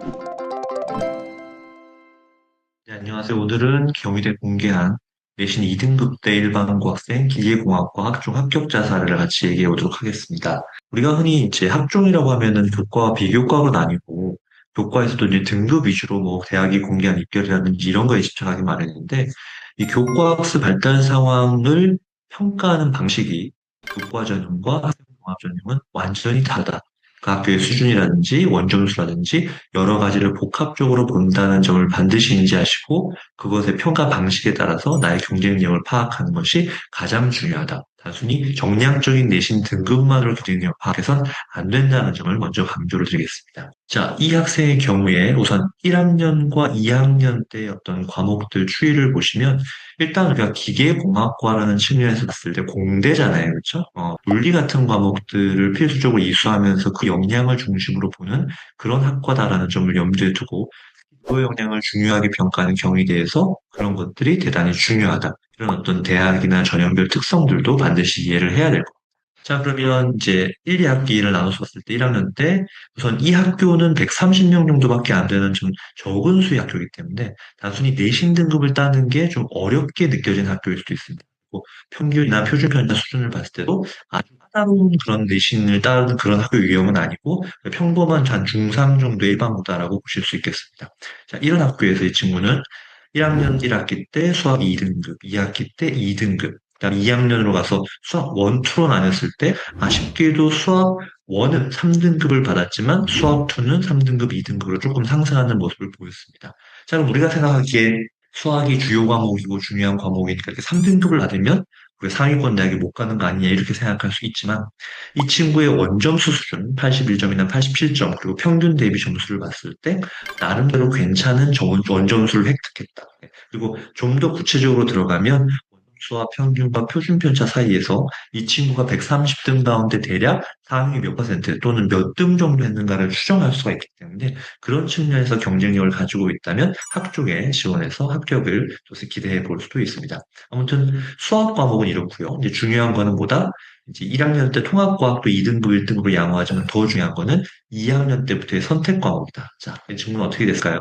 네, 안녕하세요. 오늘은 경희대 공개한 내신 2등급 대 일반고 학생 기계공학과 학종 합격자 사례를 같이 얘기해 보도록 하겠습니다. 우리가 흔히 이제 학종이라고 하면은 교과와 비교과가 나뉘고, 교과에서도 이제 등급 위주로 뭐 대학이 공개한 입결이라든지 이런 거에 집착하기 마련인데, 이 교과 학습 발달 상황을 평가하는 방식이 교과 전형과 학생 종합 전형은 완전히 다르다. 그 학교의 수준이라든지 원점수라든지 여러 가지를 복합적으로 본다는 점을 반드시 인지하시고 그것의 평가 방식에 따라서 나의 경쟁력을 파악하는 것이 가장 중요하다. 단순히 정량적인 내신 등급만으로 경쟁력을 파악해선 안 된다는 점을 먼저 강조를 드리겠습니다. 자, 이 학생의 경우에 우선 1학년과 2학년 때 어떤 과목들 추이를 보시면 일단 우리가 기계공학과라는 측면에서 봤을 때 공대잖아요. 그렇죠? 물리 같은 과목들을 필수적으로 이수하면서 그 역량을 중심으로 보는 그런 학과다라는 점을 염두에 두고 그 역량을 중요하게 평가하는 경희대에서 그런 것들이 대단히 중요하다. 이런 어떤 대학이나 전형별 특성들도 반드시 이해를 해야 될 겁니다. 자, 그러면 이제 1, 2학기를 나눠서 봤을 때 1학년 때 우선 이 학교는 130명 정도밖에 안 되는 좀 적은 수의 학교이기 때문에 단순히 내신 등급을 따는 게 좀 어렵게 느껴지는 학교일 수도 있습니다. 뭐 평균이나 표준 편차 수준을 봤을 때도 아주 까다로운 그런 내신을 따는 그런 학교 유형은 아니고 평범한 한 중상 정도의 일반고다라고 보실 수 있겠습니다. 자, 이런 학교에서 이 친구는 1학년 1학기 때 수학 2등급, 2학기 때 2등급, 그다음 2학년으로 가서 수학 1, 2로 나눴을 때 아쉽게도 수학 1은 3등급을 받았지만 수학 2는 3등급, 2등급으로 조금 상승하는 모습을 보였습니다. 자, 그럼 우리가 생각하기에 수학이 주요 과목이고 중요한 과목이니까 이렇게 3등급을 받으면 왜 상위권 대학에 못 가는 거 아니냐 이렇게 생각할 수 있지만 이 친구의 원점수 수준 81점이나 87점 그리고 평균 대비 점수를 봤을 때 나름대로 괜찮은 원점수를 획득했다. 그리고 좀 더 구체적으로 들어가면 원점수와 평균과 표준 편차 사이에서 이 친구가 130등 가운데 대략 상위 몇 퍼센트 또는 몇 등 정도 했는가를 추정할 수가 있기 때문에 그런 측면에서 경쟁력을 가지고 있다면 학종에 지원해서 합격을 또 기대해 볼 수도 있습니다. 아무튼 수학 과목은 이렇고요. 이제 중요한 거는 뭐다? 이제 1학년 때 통합과학도 2등급, 1등급으로 양호하지만 더 중요한 거는 2학년 때부터의 선택 과목이다. 자, 이 질문은 어떻게 됐을까요?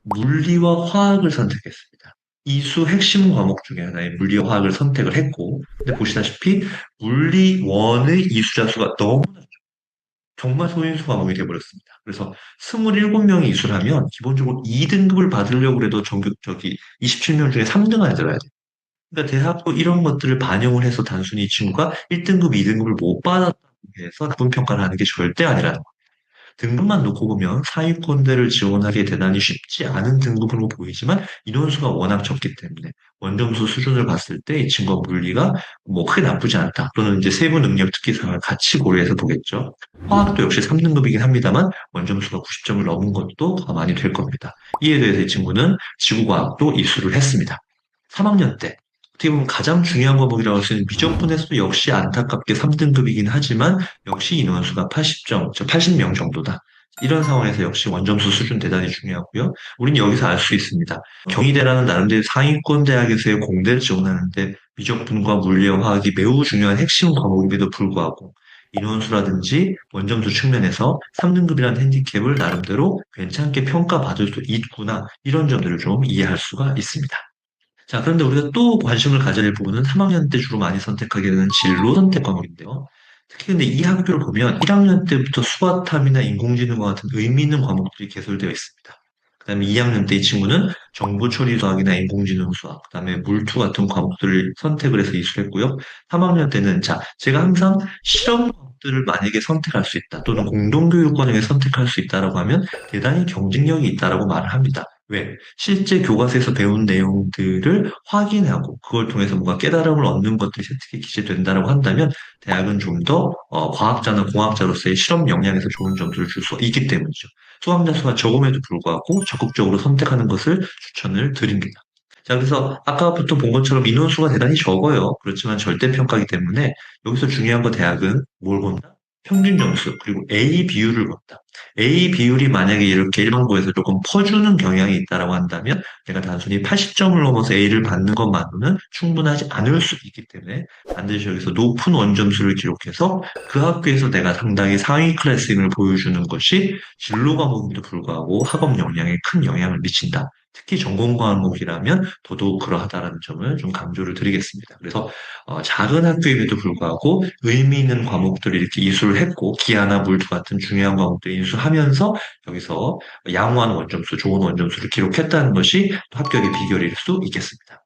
물리와 화학을 선택했습니다. 이수 핵심 과목 중에 하나의 물리와 화학을 선택을 했고, 근데 보시다시피 물리 원의 이수자 수가 너무 정말 소인수 과목이 되어버렸습니다. 그래서 27명이 이수를 하면 기본적으로 2등급을 받으려고 해도 전교저기 27명 중에 3등 안에 들어야 돼요. 그러니까 대학도 이런 것들을 반영을 해서 단순히 이 친구가 1등급, 2등급을 못 받았다고 해서 나쁜 평가를 하는 게 절대 아니라는 거예요. 등급만 놓고 보면 상위권대를 지원하기 대단히 쉽지 않은 등급으로 보이지만 인원수가 워낙 적기 때문에 원점수 수준을 봤을 때 이 친구가 물리가 뭐 크게 나쁘지 않다. 또는 이제 세부 능력 특기사항을 같이 고려해서 보겠죠. 화학도 역시 3등급이긴 합니다만 원점수가 90점을 넘은 것도 가만히 될 겁니다. 이에 대해서 이 친구는 지구과학도 이수를 했습니다. 3학년 때 어떻게 보면 가장 중요한 과목이라고 할 수 있는 미적분에서도 역시 안타깝게 3등급이긴 하지만 역시 인원수가 80점, 80명 정도다. 이런 상황에서 역시 원점수 수준 대단히 중요하고요. 우리는 여기서 알 수 있습니다. 경희대라는 나름대로 상위권 대학에서의 공대를 지원하는데 미적분과 물리와 화학이 매우 중요한 핵심 과목임에도 불구하고 인원수라든지 원점수 측면에서 3등급이라는 핸디캡을 나름대로 괜찮게 평가받을 수 있구나. 이런 점들을 좀 이해할 수가 있습니다. 자, 그런데 우리가 또 관심을 가져야 될 부분은 3학년 때 주로 많이 선택하게 되는 진로 선택 과목인데요. 특히 근데 이 학교를 보면 1학년 때부터 수화탐이나 인공지능과 같은 의미 있는 과목들이 개설되어 있습니다. 그다음에 2학년 때 이 친구는 정보 처리 수학이나 인공지능 수학, 그다음에 물투 같은 과목들을 선택을 해서 이수했고요. 3학년 때는 자, 제가 항상 실험 과목들을 만약에 선택할 수 있다, 또는 공동교육권을 선택할 수 있다라고 하면 대단히 경쟁력이 있다라고 말을 합니다. 왜? 실제 교과서에서 배운 내용들을 확인하고 그걸 통해서 뭔가 깨달음을 얻는 것들이 세특히 기재된다라고 한다면 대학은 좀 더 과학자나 공학자로서의 실험 역량에서 좋은 점수를 줄 수 있기 때문이죠. 수강자 수가 적음에도 불구하고 적극적으로 선택하는 것을 추천을 드립니다. 자, 그래서 아까부터 본 것처럼 인원수가 대단히 적어요. 그렇지만 절대평가이기 때문에 여기서 중요한 거 대학은 뭘 본다? 평균 점수, 그리고 A 비율을 본다. A 비율이 만약에 이렇게 일반고에서 조금 퍼주는 경향이 있다라고 한다면 내가 단순히 80점을 넘어서 A를 받는 것만으로는 충분하지 않을 수 있기 때문에 반드시 여기서 높은 원점수를 기록해서 그 학교에서 내가 상당히 상위 클래스임을 보여주는 것이 진로 과목임에도 불구하고 학업 역량에 큰 영향을 미친다. 특히 전공 과목이라면 더더욱 그러하다라는 점을 좀 강조를 드리겠습니다. 그래서 작은 학교임에도 불구하고 의미 있는 과목들을 이렇게 이수를 했고 기하나 물투 같은 중요한 과목들을 인수하면서 여기서 양호한 원점수, 좋은 원점수를 기록했다는 것이 합격의 비결일 수 있겠습니다.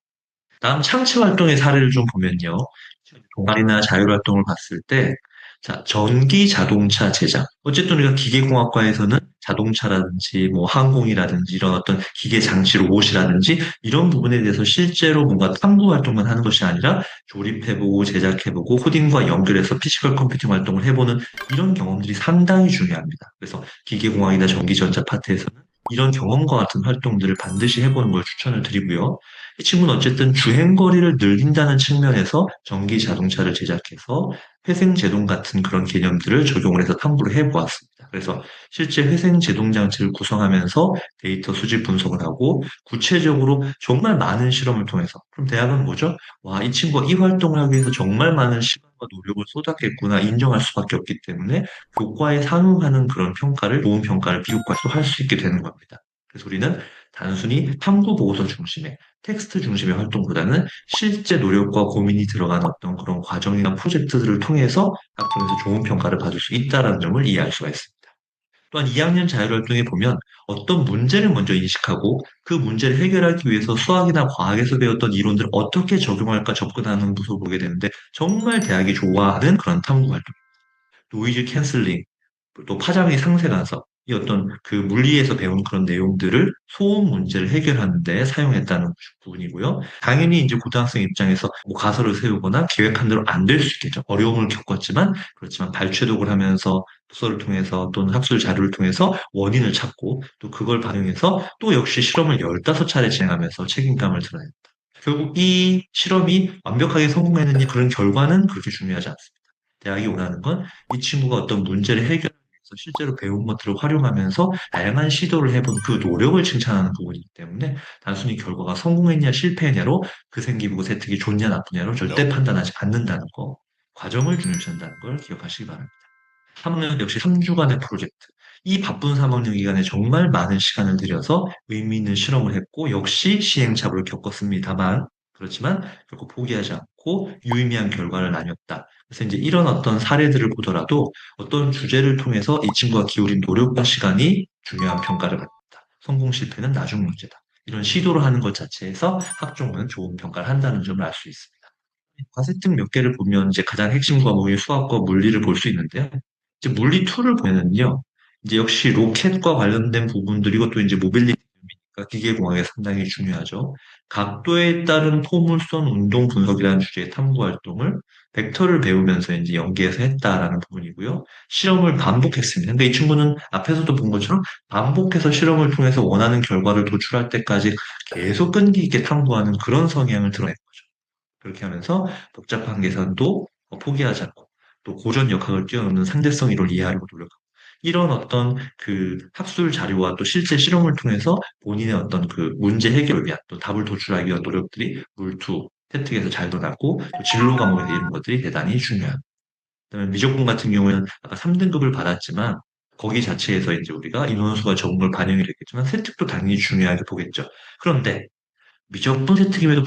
다음 창체 활동의 사례를 좀 보면요. 동아리나 자율활동을 봤을 때, 자, 전기 자동차 제작. 어쨌든 우리가 기계공학과에서는 자동차라든지 뭐 항공이라든지 이런 어떤 기계 장치 로봇이라든지 이런 부분에 대해서 실제로 뭔가 탐구 활동만 하는 것이 아니라 조립해보고 제작해보고 코딩과 연결해서 피지컬 컴퓨팅 활동을 해보는 이런 경험들이 상당히 중요합니다. 그래서 기계공학이나 전기전자 파트에서는 이런 경험과 같은 활동들을 반드시 해보는 걸 추천을 드리고요. 이 친구는 어쨌든 주행거리를 늘린다는 측면에서 전기 자동차를 제작해서 회생제동 같은 그런 개념들을 적용을 해서 탐구를 해보았습니다. 그래서 실제 회생제동 장치를 구성하면서 데이터 수집 분석을 하고 구체적으로 정말 많은 실험을 통해서 그럼 대학은 뭐죠? 와, 이 친구가 이 활동을 하기 위해서 정말 많은 시간과 노력을 쏟았겠구나 인정할 수밖에 없기 때문에 교과에 상응하는 그런 평가를 좋은 평가를 비교과에서 할 수 있게 되는 겁니다. 그래서 우리는 단순히 탐구 보고서 중심의 텍스트 중심의 활동보다는 실제 노력과 고민이 들어간 어떤 그런 과정이나 프로젝트들을 통해서 학교에서 좋은 평가를 받을 수 있다는 점을 이해할 수가 있습니다. 또한 2학년 자율활동에 보면 어떤 문제를 먼저 인식하고 그 문제를 해결하기 위해서 수학이나 과학에서 배웠던 이론들을 어떻게 적용할까 접근하는 모습을 보게 되는데 정말 대학이 좋아하는 그런 탐구 활동. 노이즈 캔슬링, 또 파장의 상세 간섭, 이 어떤 그 물리에서 배운 그런 내용들을 소음 문제를 해결하는 데 사용했다는 부분이고요. 당연히 이제 고등학생 입장에서 뭐 가설을 세우거나 계획한 대로 안 될 수 있겠죠. 어려움을 겪었지만, 그렇지만 발췌독을 하면서 독서를 통해서 또는 학술 자료를 통해서 원인을 찾고 또 그걸 반영해서 또 역시 실험을 15차례 진행하면서 책임감을 드러냈다. 결국 이 실험이 완벽하게 성공했느냐 그런 결과는 그렇게 중요하지 않습니다. 대학이 원하는 건 이 친구가 어떤 문제를 해결하기 위해서 실제로 배운 것들을 활용하면서 다양한 시도를 해본 그 노력을 칭찬하는 부분이기 때문에 단순히 결과가 성공했냐 실패했냐로 그 생기부고 세특이 좋냐 나쁘냐로 절대 판단하지 않는다는 거, 과정을 중요시한다는 걸 기억하시기 바랍니다. 3학년 역시 3주간의 프로젝트. 이 바쁜 3학년 기간에 정말 많은 시간을 들여서 의미 있는 실험을 했고 역시 시행착오를 겪었습니다만 그렇지만 결코 포기하지 않고 유의미한 결과를 나눴다. 그래서 이제 이런 어떤 사례들을 보더라도 어떤 주제를 통해서 이 친구가 기울인 노력과 시간이 중요한 평가를 받는다. 성공 실패는 나중 문제다. 이런 시도를 하는 것 자체에서 학종은 좋은 평가를 한다는 점을 알 수 있습니다. 과세특 몇 개를 보면 이제 가장 핵심 과목인 수학과 물리를 볼 수 있는데요. 이제 물리 2를 보면은요. 이제 역시 로켓과 관련된 부분들 이것도 이제 모빌리티니까 기계공학에 상당히 중요하죠. 각도에 따른 포물선 운동 분석이라는 주제의 탐구 활동을 벡터를 배우면서 이제 연계해서 했다라는 부분이고요. 실험을 반복했습니다. 근데 이 친구는 앞에서도 본 것처럼 반복해서 실험을 통해서 원하는 결과를 도출할 때까지 계속 끈기 있게 탐구하는 그런 성향을 드러낸 거죠. 그렇게 하면서 복잡한 계산도 포기하지 않고 또 고전 역학을 뛰어넘는 상대성 이론을 이해하려고 노력하고 이런 어떤 그 학술 자료와 또 실제 실험을 통해서 본인의 어떤 그 문제 해결을 위한 또 답을 도출하기 위한 노력들이 물투, 태특에서 잘 드러났고 또 진로 과목에서 이런 것들이 대단히 중요한. 그다음에 미적분 같은 경우에는 아까 3등급을 받았지만 거기 자체에서 이제 우리가 인원수가 적은 걸 반영이 됐겠지만 세특도 당연히 중요하게 보겠죠. 그런데 미적분 세특임에도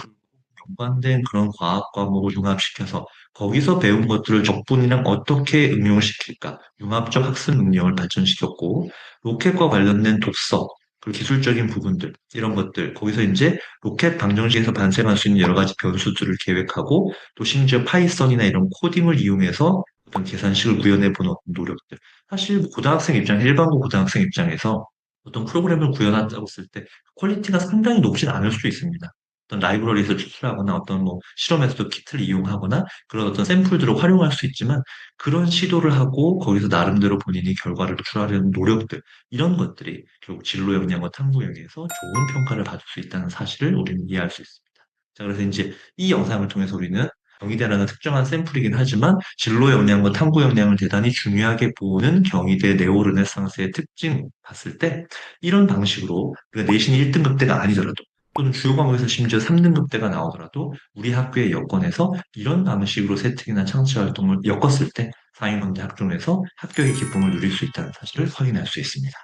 연관된 그런 과학 과목을 융합시켜서 거기서 배운 것들을 적분이랑 어떻게 응용을 시킬까? 융합적 학습 능력을 발전시켰고, 로켓과 관련된 독서, 그리고 기술적인 부분들, 이런 것들, 거기서 이제 로켓 방정식에서 발생할 수 있는 여러 가지 변수들을 계획하고, 또 심지어 파이썬이나 이런 코딩을 이용해서 어떤 계산식을 구현해 보는 어떤 노력들. 사실 고등학생 입장, 일반고 고등학생 입장에서 어떤 프로그램을 구현한다고 했을 때 퀄리티가 상당히 높진 않을 수 있습니다. 어떤 라이브러리에서 추출하거나 어떤 뭐 실험에서도 키트를 이용하거나 그런 어떤 샘플들을 활용할 수 있지만 그런 시도를 하고 거기서 나름대로 본인이 결과를 도출하려는 노력들 이런 것들이 결국 진로 역량과 탐구 영역에서 좋은 평가를 받을 수 있다는 사실을 우리는 이해할 수 있습니다. 자, 그래서 이제 이 영상을 통해서 우리는 경희대라는 특정한 샘플이긴 하지만 진로 역량과 탐구 역량을 대단히 중요하게 보는 경희대 네오르네상스의 특징 봤을 때 이런 방식으로 우리가 내신이 1등급대가 아니더라도 또는 주요 과목에서 심지어 3등급대가 나오더라도 우리 학교의 여건에서 이런 방식으로 세특이나 창시 활동을 엮었을 때 상위권대 학종에서 합격의 기쁨을 누릴 수 있다는 사실을 확인할 수 있습니다.